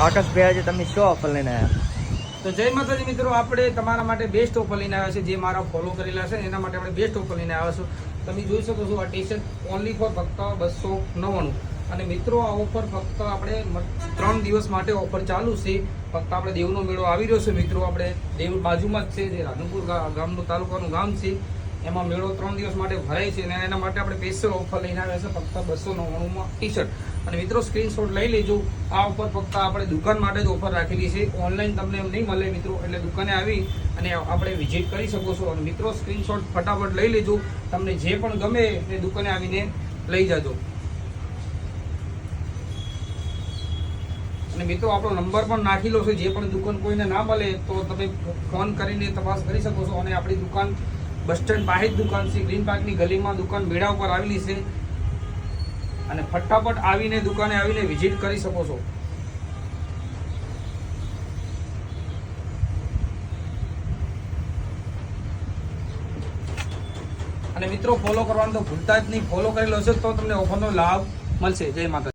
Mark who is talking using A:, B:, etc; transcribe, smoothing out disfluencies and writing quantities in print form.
A: આકાશભાઈ આજે તમે શું ઓફર લઈને આવ્યા?
B: તો જય માતાજી મિત્રો, આપણે તમારા માટે બેસ્ટ ઓફર લઈને આવ્યા છે. જે મારા ફોલો કરેલા છે એના માટે આપણે બેસ્ટ ઓફર લઈને આવ્યા છો. તમે જોઈ શકો છો આ ટી શર્ટ ઓનલી ફોર ફક્ત 299. અને મિત્રો આ ઓફર ફક્ત આપણે 3 દિવસ માટે ઓફર ચાલુ છે. ફક્ત આપણે દેવનો મેળો આવી રહ્યો છે મિત્રો. આપણે દેવ બાજુમાં જ છે, જે રાધનપુર ગામનું તાલુકાનું ગામ છે. એમાં મેળો 3 દિવસ માટે ભરાય છે અને એના માટે આપણે સ્પેશિયલ ઓફર લઈને આવ્યા છે ફક્ત 299 ટી શર્ટ. અને મિત્રો સ્ક્રીનશોટ લઈ લેજો. આ ઓફર ફક્ત આપણે દુકાન માટે જ ઓફર રાખેલી છે. ઓનલાઈન તમને એમ નહીં મળે મિત્રો, એટલે દુકાને આવી અને આપણે વિઝિટ કરી શકો છો. અને મિત્રો સ્ક્રીનશોટ ફટાફટ લઈ લેજો. તમને જે પણ ગમે એ દુકાને આવીને લઈ જજો. અને મિત્રો આપણો નંબર પણ નાખેલો છે. જે પણ દુકાન કોઈને ના મળે તો તમે ફોન કરીને તપાસ કરી શકો છો. અને આપણી દુકાન બસ સ્ટેન્ડ પાસે જ દુકાન છે. ગ્રીન પાર્કની ગલીમાં દુકાન બેડા ઉપર આવેલી છે. અને ફટાફટ આવીને દુકાને આવીને વિઝિટ કરી શકો છો. અને મિત્રો ફોલો કરવાનું તો ભૂલતા જ નહીં. ફોલો કરેલો હશે તો તમને ઓફરનો લાભ મળશે. જય માતા.